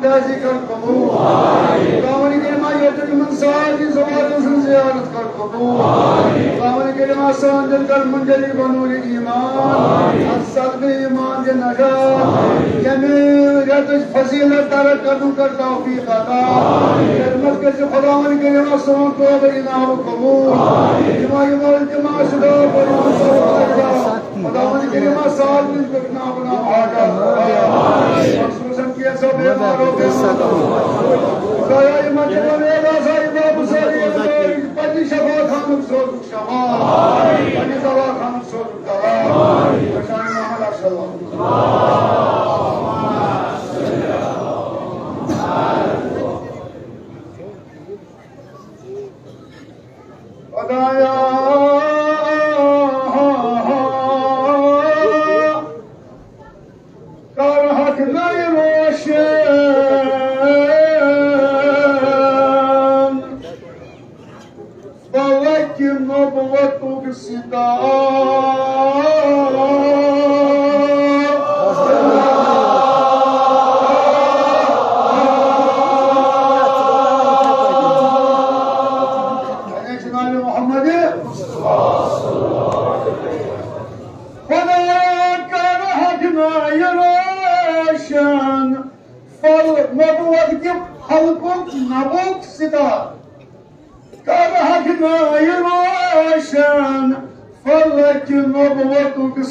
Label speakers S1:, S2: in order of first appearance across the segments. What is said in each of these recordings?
S1: कर कबूल खुदावंद करीम यतीमन साजी ज़वारत ज़ियारत कर कबूल खुदावंद करीम आसान दिल कर मंजली बनूरी ईमान असद ईमान के नजात यमी रतज फजीलत तरक करनु कर तौफीक अता खिदमत के खुदावंद करीम आसान तौबा इनाम कबूल जमा जमा शुदा खुदावंद करीम आसान दिल को ना बना हाजा मखसूसन किया सब बीमारों के खुदाया इमाम मेरा साहिब बुसारी पति शफा खान सोद शफा पति दवा खान सोद दवा शान मोहम्मद सल्लल्लाहु खुदाया कर हक नहीं रोशन बल्कि नबुव्वतों की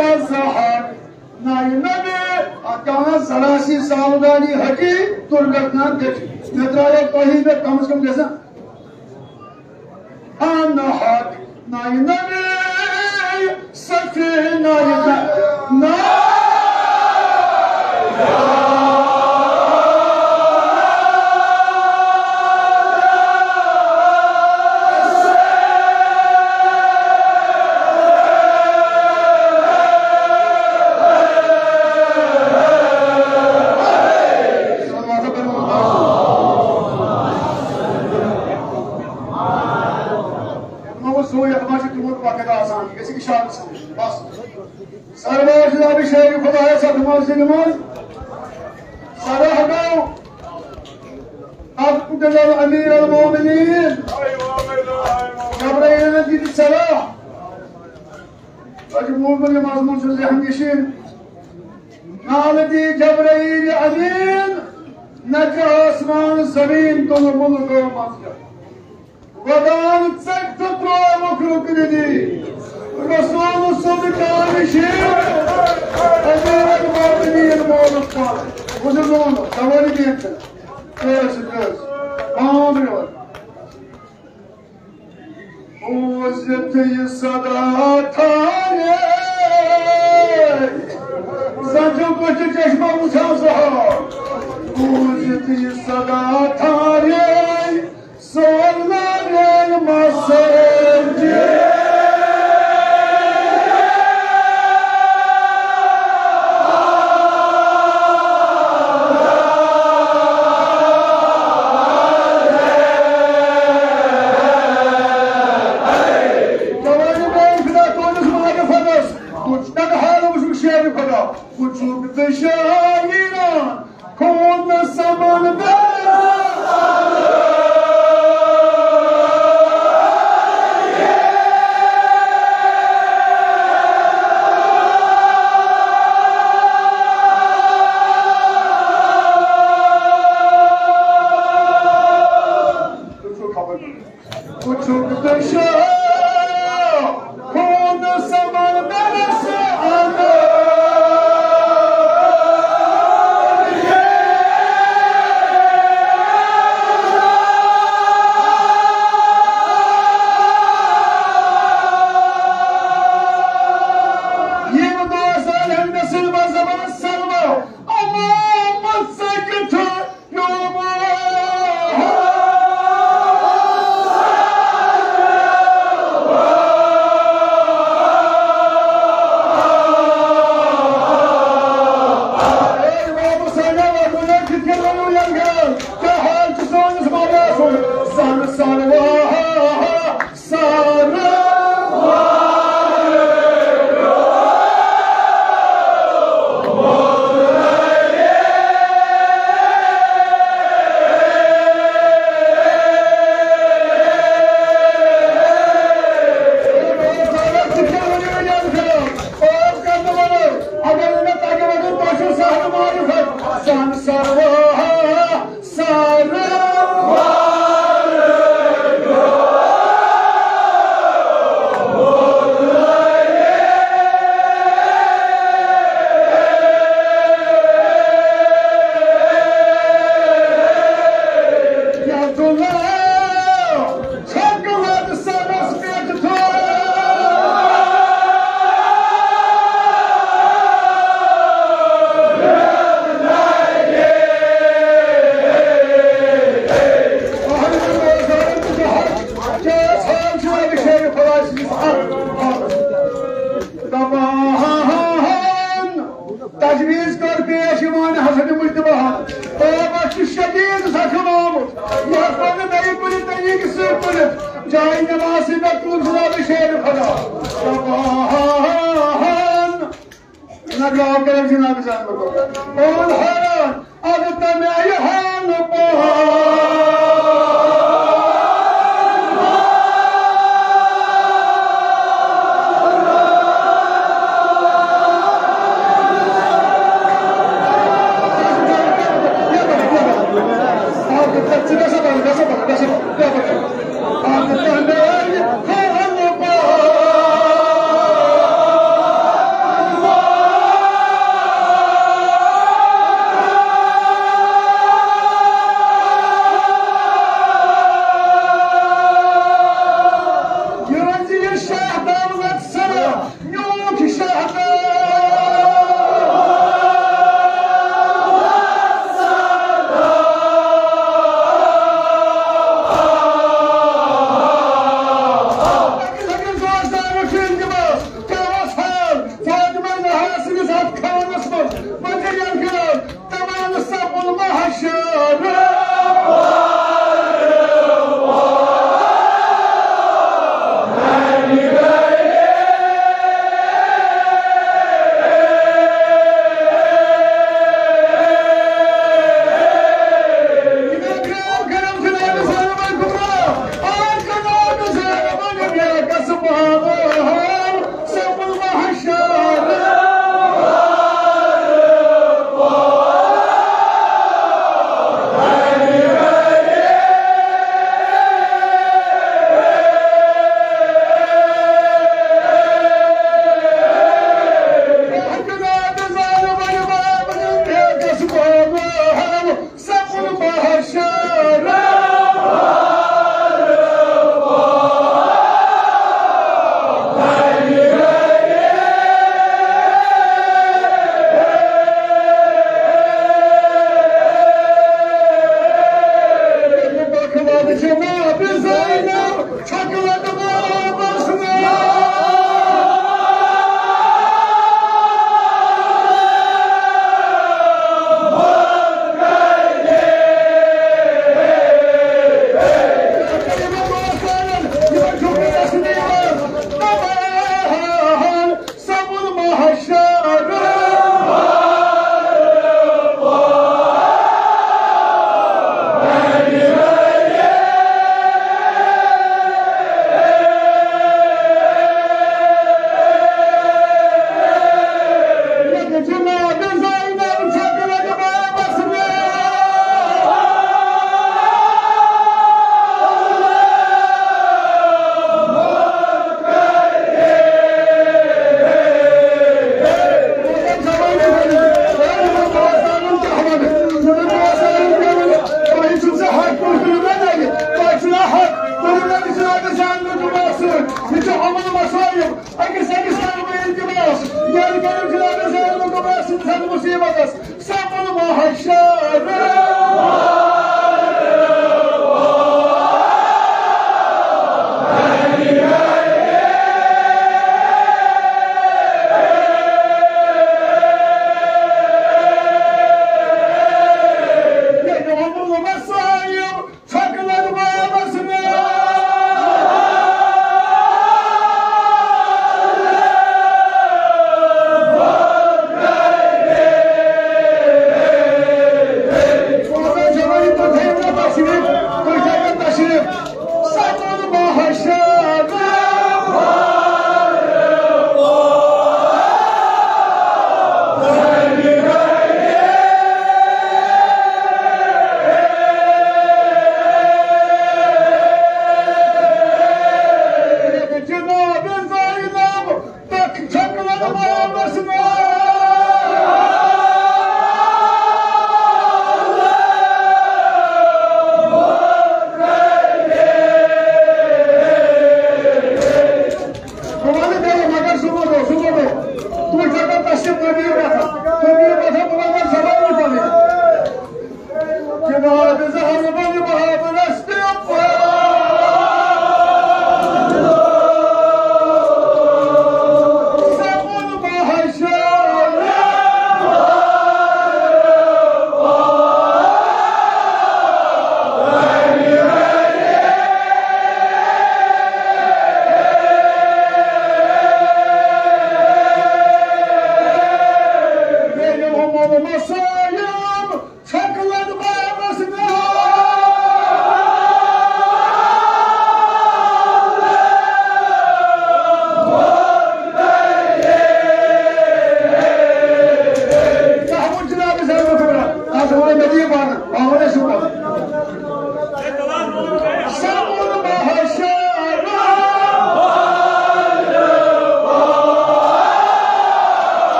S1: वज़हर नाइनबे अकाना सरासी सावधानी हटी दुर्घटना देखी नेत्राया कहीं में कम से कम जैसा अनहद नाइनबे सफीना ना أمير المؤمنين جبريل نجد السلام مجموع من مضمون سوزي حميشين نالدي جبريل أمين نجا أسمان الزمين دون ملك ومسجد ودان تسكت ترى مكروك ندي رسول الصدق حميشين أمير المؤمنين مولد قال وزنون دوالي بيتنا كيس آمين وزتي الصلاة زنجم بشي چشمه مسافر وزتي الصلاة صلى المسجد وجوب بشايران كون السمان وجوب بشايران كون السمان تجویز کر پیشوان حسن مجتبی بابا شدید سخن آمد یادم نمی کنید نمی سر کنید جای نمازی مکتوب جناب شیر خدا سبحان نگاه کرد جناب جان بکن اون حران عادت نمی حال Sen musibet sen bunu mahşere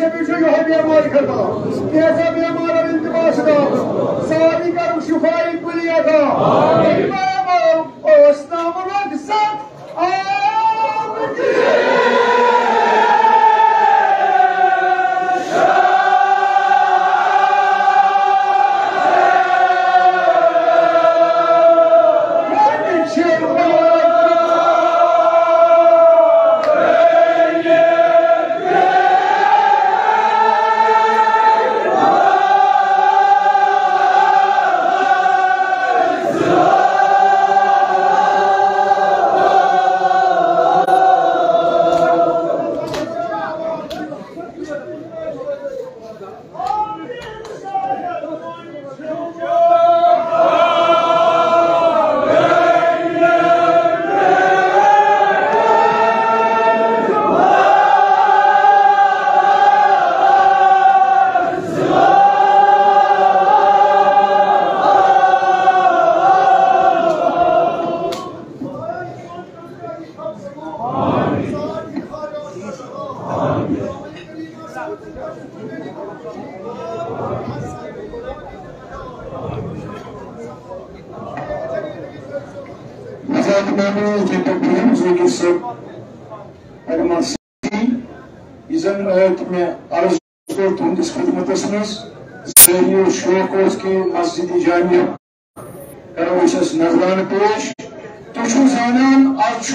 S1: शबी यो बीमारी करबला कैसा बीमार इंतबाश का सारी का शिफाई कुलिया का इमाम अस्तामुल साथ आमीन मस्जिद जामिया करो नजरान पेश तुझु जानान आज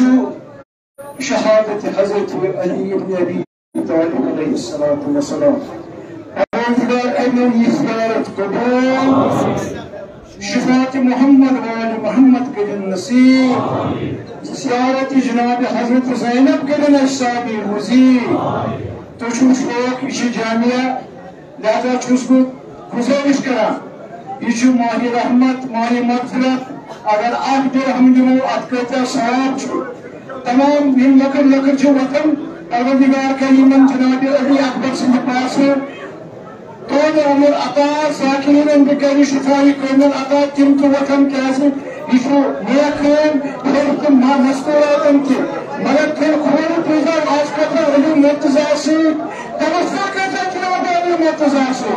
S1: शहादत हजरत अली इब्न अबी तालिब अलैहिस्सलातु वस्सलाम परवरदिगार अमन इज़्ज़त कबूल शफाअत मोहम्मद व आले मोहम्मद के नसीब ज़ियारत जनाब हजरत ज़ैनब के नसाबी मुजीब तुझु शोक इश जामिया लिहाजा छुसको गुजारिश करा यह माह रहमत माह मगफिरत अगर अख दिरहम दिमो अत कता सवाब तमाम यम लकड़ लकड़ वतन परवरदिगार करीमन जनाब अली अकबर सिंह पास तोल उमर अता साकिन बिकारी शिफाई कौमन अता तिम तो वतन क्या यह नेक फिर तुम मस्तूरातन मगर फिर खोल पूजा आज कता अली मुर्तजा से तवस्सुल करता जनाब अली मुर्तजा से